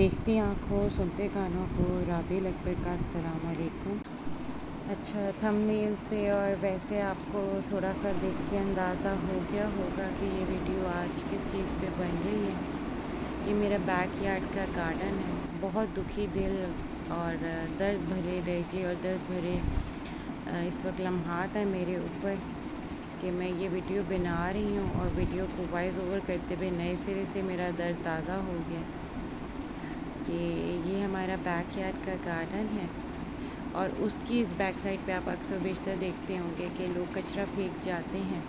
دیکھتی آنکھوں سنتے کانوں کو رابعہ اکبر کا السلام علیکم۔ اچھا، تھمبنیل سے اور ویسے آپ کو تھوڑا سا دیکھ کے اندازہ ہو گیا ہوگا کہ یہ ویڈیو آج کس چیز پہ بن رہی ہے۔ یہ میرا بیک یارڈ کا گارڈن ہے۔ بہت دکھی دل اور درد بھرے لہجے اور درد بھرے اس وقت لمحات ہیں میرے اوپر کہ میں یہ ویڈیو بنا رہی ہوں اور ویڈیو کو وائس اوور کرتے ہوئے نئے سرے سے میرا درد تازہ ہو گیا کہ یہ ہمارا بیک یارڈ کا گارڈن ہے اور اس کی اس بیک سائڈ پہ آپ اکثر و بیشتر دیکھتے ہوں گے کہ لوگ کچرا پھینک جاتے ہیں۔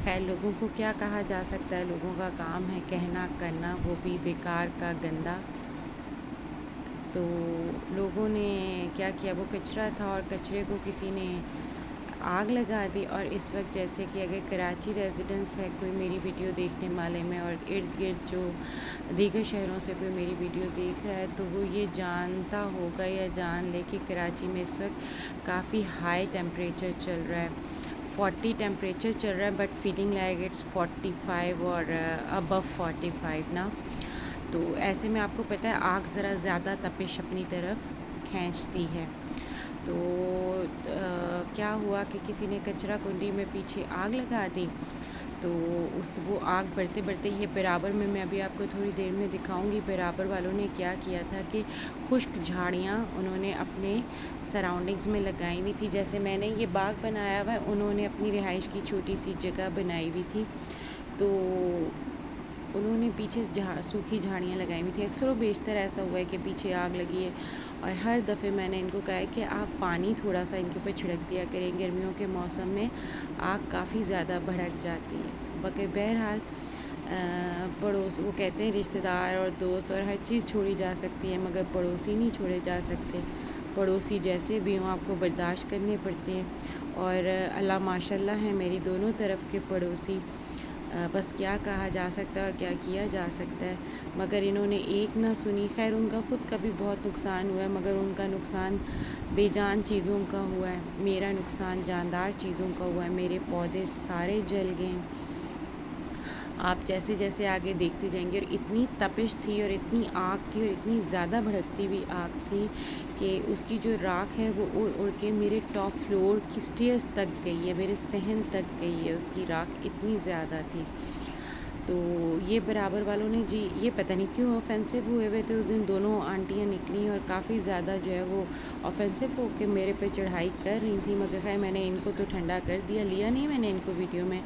خیر، لوگوں کو کیا کہا جا سکتا ہے، لوگوں کا کام ہے کہنا کرنا، وہ بھی بیکار کا گندا۔ تو لوگوں نے کیا کیا، وہ کچرا تھا اور کچرے کو کسی نے آگ لگا دی۔ اور اس وقت جیسے کہ اگر کراچی ریزیڈنس ہے کوئی میری ویڈیو دیکھنے والے میں اور ارد گرد جو دیگر شہروں سے کوئی میری ویڈیو دیکھ رہا ہے تو وہ یہ جانتا ہوگا یا جان لے کہ کراچی میں اس وقت کافی ہائی ٹیمپریچر چل رہا ہے۔ 40 ٹیمپریچر چل رہا ہے بٹ فیلنگ لائک اٹس 45 اور ابو 45 نا۔ تو ایسے میں آپ کو پتہ ہے آگ ذرا زیادہ تپش اپنی طرف کھینچتی ہے۔ تو کیا ہوا کہ کسی نے کچرا کنڈی میں پیچھے آگ لگا دی، تو وہ آگ بڑھتے بڑھتے یہ برابر میں ابھی آپ کو تھوڑی دیر میں دکھاؤں گی، برابر والوں نے کیا کیا تھا کہ خشک جھاڑیاں انہوں نے اپنے سراؤنڈنگز میں لگائی ہوئی تھی۔ جیسے میں نے یہ باغ بنایا ہوا ہے، انہوں نے اپنی رہائش کی چھوٹی سی جگہ بنائی ہوئی تھی، تو انہوں نے پیچھے سوکھی جھاڑیاں لگائی ہوئی تھیں۔ اکثر و بیشتر ایسا ہوا ہے کہ پیچھے آگ لگی ہے اور ہر دفعے میں نے ان کو کہا ہے کہ آپ پانی تھوڑا سا ان کے اوپر چھڑک دیا کریں، گرمیوں کے موسم میں آگ کافی زیادہ بھڑک جاتی ہے۔ بہرحال پڑوس وہ کہتے ہیں رشتہ دار اور دوست اور ہر چیز چھوڑی جا سکتی ہے مگر پڑوسی نہیں چھوڑے جا سکتے۔ پڑوسی جیسے بھی ہوں آپ کو برداشت کرنے پڑتے ہیں اور اللہ ماشاء اللہ ہے میری دونوں طرف کے پڑوسی، بس کیا کہا جا سکتا ہے اور کیا کیا جا سکتا ہے، مگر انہوں نے ایک نہ سنی۔ خیر، ان کا خود کا بھی بہت نقصان ہوا ہے مگر ان کا نقصان بے جان چیزوں کا ہوا ہے، میرا نقصان جاندار چیزوں کا ہوا ہے۔ میرے پودے سارے جل گئے، آپ جیسے جیسے آگے دیکھتے جائیں گے۔ اور اتنی تپش تھی اور اتنی آگ تھی اور اتنی زیادہ بھڑکتی ہوئی آگ تھی کہ اس کی جو راکھ ہے وہ اڑ اڑ کے میرے ٹاپ فلور کی سٹیئرز تک گئی ہے، میرے صحن تک گئی ہے، اس کی راکھ اتنی زیادہ تھی۔ تو یہ برابر والوں نے جی یہ پتہ نہیں کیوں آفینسو ہوئے تھے اس دن، دونوں آنٹیاں نکلیں اور کافی زیادہ جو ہے وہ آفینسو ہو کے میرے پہ چڑھائی کر رہی تھیں، مگر خیر میں نے ان کو تو ٹھنڈا کر دیا، لیا نہیں میں نے ان کو ویڈیو میں،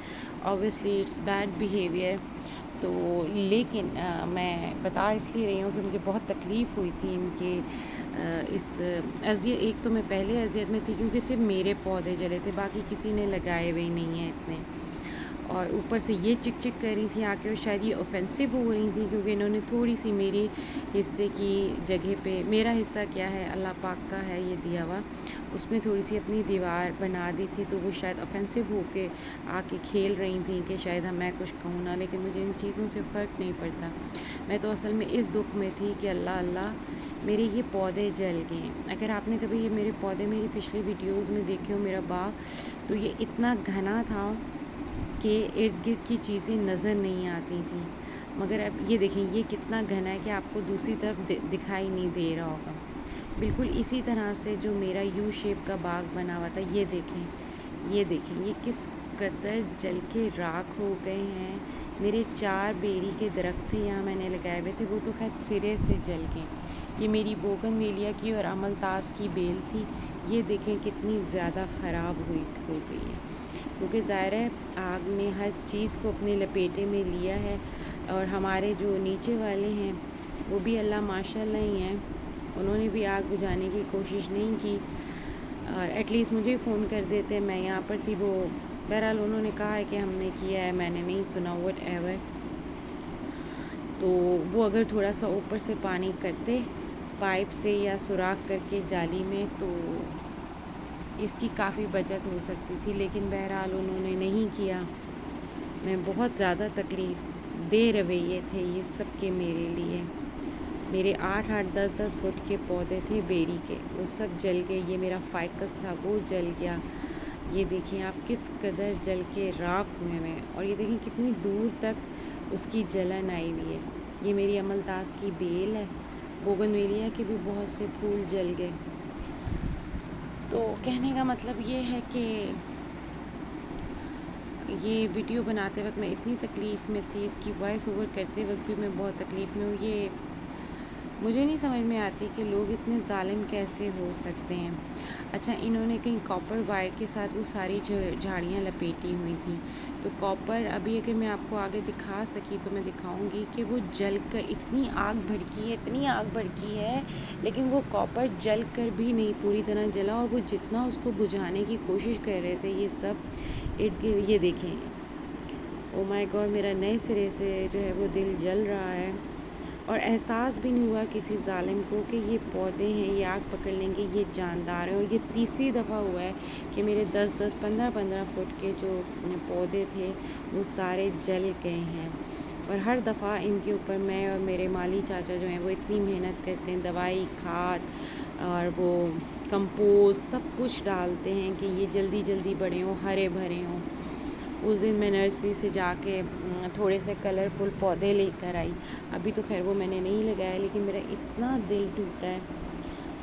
اوبویسلی اٹس بیڈ بیہیویئر۔ تو لیکن میں بتا اس لیے رہی ہوں کہ مجھے بہت تکلیف ہوئی تھی ان کے اس اذیت، ایک تو میں پہلے اذیت میں تھی کیونکہ صرف میرے پودے جلے تھے، باقی کسی نے لگائے ہوئے نہیں ہیں اتنے، اور اوپر سے یہ چک چک کر رہی تھیں آ کے اور شاید یہ اوفینسو ہو رہی تھیں کیونکہ انہوں نے تھوڑی سی میری حصے کی جگہ پہ، میرا حصہ کیا ہے اللہ پاک کا ہے یہ دیا ہوا، اس میں تھوڑی سی اپنی دیوار بنا دی تھی، تو وہ شاید اوفینسو ہو کے آ کے کھیل رہی تھیں کہ شاید میں کچھ کہوں نہ، لیکن مجھے ان چیزوں سے فرق نہیں پڑتا۔ میں تو اصل میں اس دکھ میں تھی کہ اللہ اللہ میرے یہ پودے جل گئے ہیں۔ اگر آپ نے کبھی یہ میرے پودے میری پچھلی ویڈیوز میں دیکھے ہو میرا باغ، تو یہ اتنا گھنا تھا کہ ارد گرد کی چیزیں نظر نہیں آتی تھیں، مگر اب یہ دیکھیں یہ کتنا گھنا ہے کہ آپ کو دوسری طرف دکھائی نہیں دے رہا ہوگا۔ بالکل اسی طرح سے جو میرا یو شیپ کا باغ بنا ہوا تھا، یہ دیکھیں یہ کس قدر جل کے راکھ ہو گئے ہیں۔ میرے 4 بیری کے درخت تھے یہاں میں نے لگائے ہوئے تھے، وہ تو خیر سرے سے جل گئے۔ یہ میری بوگن ویلیا کی اور امل تاس کی بیل تھی، یہ دیکھیں کتنی زیادہ خراب ہو گئی ہے، کیونکہ ظاہر ہے آگ نے ہر چیز کو اپنے لپیٹے میں لیا ہے۔ اور ہمارے جو نیچے والے ہیں وہ بھی اللہ ماشاء اللہ ہی ہیں، انہوں نے بھی آگ بجھانے کی کوشش نہیں کی، اور ایٹ لیسٹ مجھے فون کر دیتے، میں یہاں پر تھی، وہ بہرحال انہوں نے کہا ہے کہ ہم نے کیا ہے، میں نے نہیں سنا وٹ ایور۔ تو وہ اگر تھوڑا سا اوپر سے پانی کرتے پائپ سے یا سوراخ کر کے جالی میں تو اس کی کافی بچت ہو سکتی تھی، لیکن بہرحال انہوں نے نہیں کیا۔ میں بہت زیادہ تکلیف دہ رویے تھے یہ سب کے میرے لیے۔ میرے 8-8 10-10 فٹ کے پودے تھے بیری کے، وہ سب جل گئے۔ یہ میرا فائکس تھا وہ جل گیا، یہ دیکھیں آپ کس قدر جل کے راکھ ہوئے ہیں، اور یہ دیکھیں کتنی دور تک اس کی جلن آئی ہوئی ہے۔ یہ میری املتاس کی بیل ہے، بوگنویلیا کے بھی بہت سے پھول جل گئے۔ تو کہنے کا مطلب یہ ہے کہ یہ ویڈیو بناتے وقت میں اتنی تکلیف میں تھی، اس کی وائس اوور کرتے وقت بھی میں بہت تکلیف میں ہوں۔ یہ مجھے نہیں سمجھ میں آتی کہ لوگ اتنے ظالم کیسے ہو سکتے ہیں۔ اچھا، انہوں نے کہیں کاپر وائر کے ساتھ وہ ساری جھاڑیاں لپیٹی ہوئی تھیں، تو کاپر ابھی اگر میں آپ کو آگے دکھا سکی تو میں دکھاؤں گی کہ وہ جل کر اتنی آگ بھڑکی ہے، اتنی آگ بھڑکی ہے، لیکن وہ کاپر جل کر بھی نہیں پوری طرح جلا، اور وہ جتنا اس کو بجھانے کی کوشش کر رہے تھے یہ سب ارد گرد، یہ دیکھیں، او مائی گاڈ، میرا نئے سرے سے جو ہے وہ دل جل رہا ہے، اور احساس بھی نہیں ہوا کسی ظالم کو کہ یہ پودے ہیں، یہ آگ پکڑ لیں گے، یہ جاندار ہیں۔ اور یہ تیسری دفعہ ہوا ہے کہ میرے 10-10 15-15 فٹ کے جو پودے تھے وہ سارے جل گئے ہیں، اور ہر دفعہ ان کے اوپر میں اور میرے مالی چاچا جو ہیں وہ اتنی محنت کرتے ہیں، دوائی، کھاد اور وہ کمپوسٹ سب کچھ ڈالتے ہیں کہ یہ جلدی جلدی بڑے ہوں، ہرے بھرے ہوں۔ اس دن میں نرسری سے جا کے تھوڑے سے کلرفل پودے لے کر آئی، ابھی تو خیر وہ میں نے نہیں لگایا، لیکن میرا اتنا دل ٹوٹا ہے۔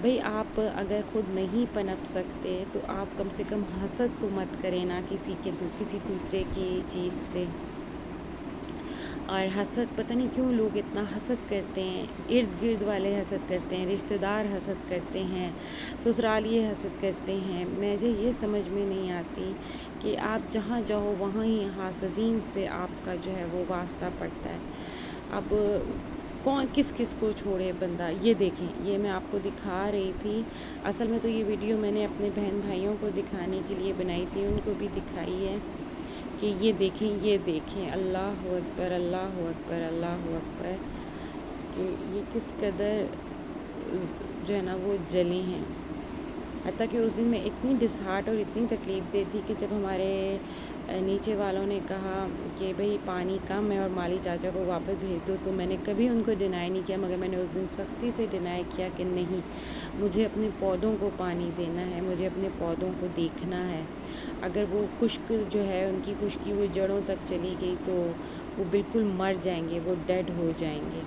بھئی آپ اگر خود نہیں پنپ سکتے تو آپ کم سے کم حسد تو مت کریں نا کسی دوسرے کی چیز سے۔ اور حسد پتہ نہیں کیوں لوگ اتنا حسد کرتے ہیں، ارد گرد والے حسد کرتے ہیں، رشتہ دار حسد کرتے ہیں، سسرالی حسد کرتے ہیں۔ مجھے یہ سمجھ میں نہیں آتی کہ آپ جہاں جاؤ وہاں ہی حاسدین سے آپ کا جو ہے وہ واسطہ پڑتا ہے۔ اب کون کس کو چھوڑے بندہ۔ یہ دیکھیں، یہ میں آپ کو دکھا رہی تھی، اصل میں تو یہ ویڈیو میں نے اپنے بہن بھائیوں کو دکھانے کے لیے بنائی تھی، ان کو بھی دکھائی ہے کہ یہ دیکھیں، اللہ اکبر، اللہ اکبر، اللہ اکبر، کہ یہ کس قدر جو ہے نا وہ جلی ہیں۔ حتیٰ کہ اس دن میں اتنی ڈسہارٹ اور اتنی تکلیف دہ تھی کہ جب ہمارے نیچے والوں نے کہا کہ بھئی پانی کم ہے اور مالی چاچا کو واپس بھیج دو، تو میں نے کبھی ان کو ڈینائی نہیں کیا، مگر میں نے اس دن سختی سے ڈینائی کیا کہ نہیں، مجھے اپنے پودوں کو پانی دینا ہے، مجھے اپنے پودوں کو دیکھنا ہے۔ اگر وہ خشک جو ہے ان کی خشکی وہ جڑوں تک چلی گئی تو وہ بالکل مر جائیں گے، وہ ڈیڈ ہو جائیں گے۔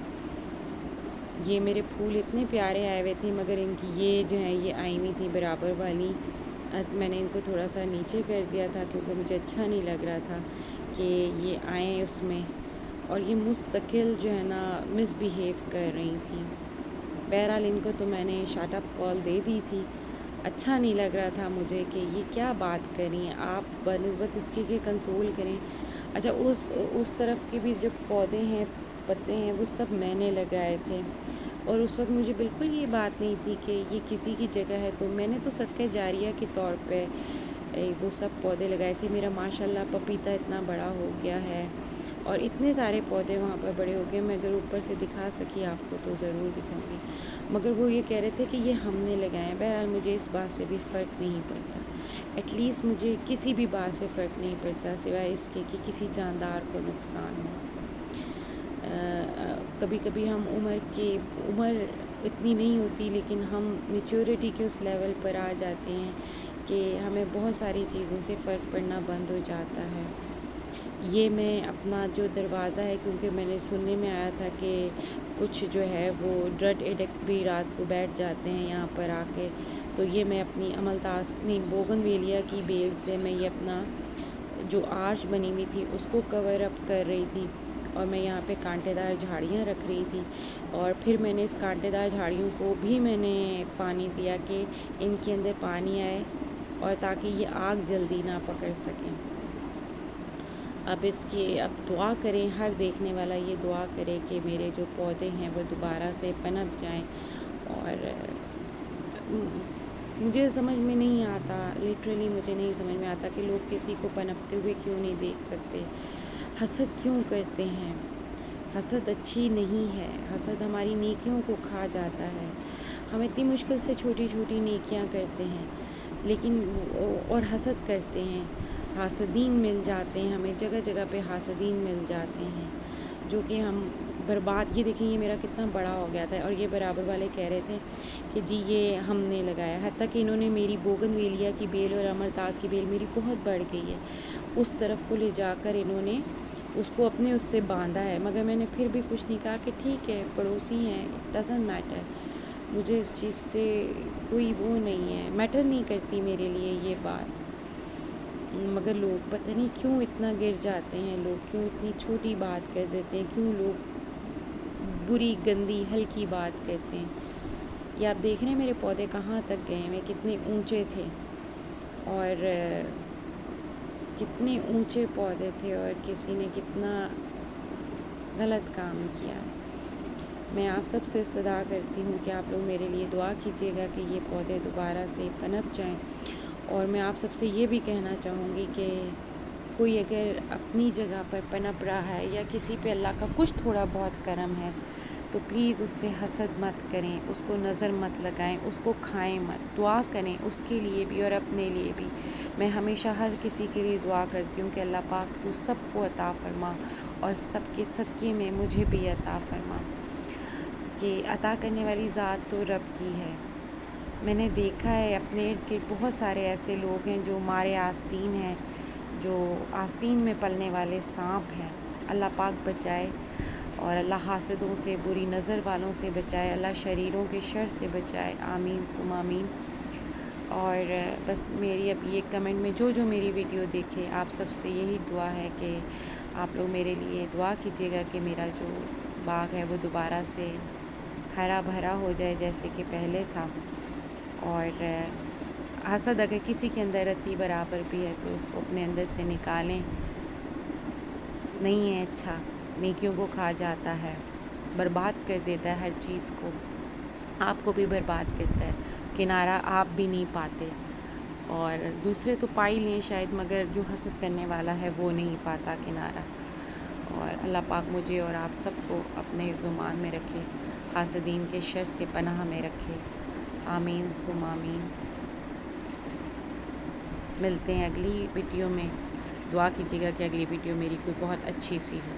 یہ میرے پھول اتنے پیارے آئے ہوئے تھے، مگر ان کی یہ جو ہیں یہ آئی ہوئی تھیں برابر والی، میں نے ان کو تھوڑا سا نیچے کر دیا تھا کیونکہ مجھے اچھا نہیں لگ رہا تھا کہ یہ آئیں اس میں، اور یہ مستقل جو ہے نا مس بیہیو کر رہی تھیں۔ بہرحال ان کو تو میں نے شٹ اپ کال دے دی تھی، اچھا نہیں لگ رہا تھا مجھے کہ یہ کیا بات کریں آپ، بنسبت اس کے کنسول کریں۔ اچھا، اس طرف کے بھی جو پودے ہیں، پتے ہیں، وہ سب میں نے لگائے تھے، اور اس وقت مجھے بالکل یہ بات نہیں تھی کہ یہ کسی کی جگہ ہے، تو میں نے تو صدقہ جاریہ کے طور پہ وہ سب پودے لگائے تھے۔ میرا ماشاءاللہ پپیتا اتنا بڑا ہو گیا ہے، اور اتنے سارے پودے وہاں پر بڑے ہو گئے، میں اگر اوپر سے دکھا سکی آپ کو تو ضرور دکھاؤں گی، مگر وہ یہ کہہ رہے تھے کہ یہ ہم نے لگائے ہیں۔ بہرحال مجھے اس بات سے بھی فرق نہیں پڑتا، ایٹ لیسٹ مجھے کسی بھی بات سے فرق نہیں پڑتا سوائے اس کے کہ کسی جاندار کو نقصان ہو۔ کبھی کبھی ہم عمر اتنی نہیں ہوتی، لیکن ہم میچورٹی کے اس لیول پر آ جاتے ہیں کہ ہمیں بہت ساری چیزوں سے فرق پڑنا بند ہو جاتا ہے۔ یہ میں اپنا جو دروازہ ہے، کیونکہ میں نے سننے میں آیا تھا کہ کچھ جو ہے وہ ڈرگ ایڈکٹ بھی رات کو بیٹھ جاتے ہیں یہاں پر آ کے، تو یہ میں اپنی بوگنویلیا کی بیل سے میں یہ اپنا جو آرچ بنی ہوئی تھی اس کو کور اپ کر رہی تھی، اور میں یہاں پہ کانٹے دار جھاڑیاں رکھ رہی تھی، اور پھر میں نے اس کانٹے دار جھاڑیوں کو بھی میں نے پانی دیا کہ ان کے اندر پانی آئے، اور تاکہ یہ آگ جلدی نہ پکڑ سکیں۔ اب دعا کریں، ہر دیکھنے والا یہ دعا کرے کہ میرے جو پودے ہیں وہ دوبارہ سے پنپ جائیں، اور مجھے سمجھ میں نہیں آتا، لٹرلی مجھے نہیں سمجھ میں آتا کہ لوگ کسی کو پنپتے ہوئے کیوں نہیں دیکھ سکتے، حسد کیوں کرتے ہیں۔ حسد اچھی نہیں ہے، حسد ہماری نیکیوں کو کھا جاتا ہے۔ ہم اتنی مشکل سے چھوٹی چھوٹی نیکیاں کرتے ہیں، لیکن اور حسد کرتے ہیں، حاسدین مل جاتے ہیں ہمیں، جگہ جگہ پہ حاسدین مل جاتے ہیں جو کہ ہم برباد۔ یہ دیکھیں، یہ میرا کتنا بڑا ہو گیا تھا، اور یہ برابر والے کہہ رہے تھے کہ جی یہ ہم نے لگایا، حتیٰ کہ انہوں نے میری بوگنویلیا کی بیل اور امرتاس کی بیل میری بہت بڑھ گئی ہے، اس طرف کو لے جا کر انہوں نے اس کو اپنے اس سے باندھا ہے، مگر میں نے پھر بھی کچھ نہیں کہا کہ ٹھیک ہے پڑوسی ہیں، ڈزنٹ میٹر، مجھے اس چیز سے کوئی وہ نہیں ہے، میٹر نہیں کرتی میرے لیے یہ بات۔ مگر لوگ پتہ نہیں کیوں اتنا گر جاتے ہیں، لوگ کیوں اتنی چھوٹی بات کر دیتے ہیں، کیوں لوگ بری گندی ہلکی بات کرتے ہیں۔ یہ آپ دیکھ رہے ہیں میرے پودے کہاں تک گئے ہیں، کتنے اونچے تھے اور کتنے اونچے پودے تھے اور کسی نے کتنا غلط کام کیا۔ میں آپ سب سے استدعا کرتی ہوں کہ آپ لوگ میرے لیے دعا کیجیے گا کہ یہ پودے دوبارہ سے پنپ جائیں، اور میں آپ سب سے یہ بھی کہنا چاہوں گی کہ کوئی اگر اپنی جگہ پر پنپ رہا ہے یا کسی پہ اللہ کا کچھ تھوڑا بہت کرم ہے تو پلیز اس سے حسد مت کریں، اس کو نظر مت لگائیں، اس کو کھائیں مت، دعا کریں اس کے لیے بھی اور اپنے لیے بھی۔ میں ہمیشہ ہر کسی کے لیے دعا کرتی ہوں کہ اللہ پاک تو سب کو عطا فرما اور سب کے صدقے میں مجھے بھی عطا فرما، کہ عطا کرنے والی ذات تو رب کی ہے۔ میں نے دیکھا ہے اپنے ارد گرد بہت سارے ایسے لوگ ہیں جو مارے آستین ہیں، جو آستین میں پلنے والے سانپ ہیں، اللہ پاک بچائے، اور اللہ حاسدوں سے، بری نظر والوں سے بچائے، اللہ شریروں کے شر سے بچائے، آمین ثم آمین۔ اور بس میری اب یہ کمنٹ میں جو میری ویڈیو دیکھے آپ سب سے یہی دعا ہے کہ آپ لوگ میرے لیے دعا کیجیے گا کہ میرا جو باغ ہے وہ دوبارہ سے ہرا بھرا ہو جائے جیسے کہ پہلے تھا، اور حسد اگر کسی کے اندر رتی برابر بھی ہے تو اس کو اپنے اندر سے نکالیں، نہیں ہے اچھا، نیکیوں کو کھا جاتا ہے، برباد کر دیتا ہے ہر چیز کو، آپ کو بھی برباد کرتا ہے، کنارہ آپ بھی نہیں پاتے، اور دوسرے تو پا ہی لیں شاید مگر جو حسد کرنے والا ہے وہ نہیں پاتا کنارہ۔ اور اللہ پاک مجھے اور آپ سب کو اپنے حفظ و امان میں رکھے، حاسدین کے شر سے پناہ میں رکھے، آمین ثم آمین۔ ملتے ہیں اگلی ویڈیو میں، دعا کیجیے گا کہ اگلی ویڈیو میری کوئی بہت اچھی سی ہو۔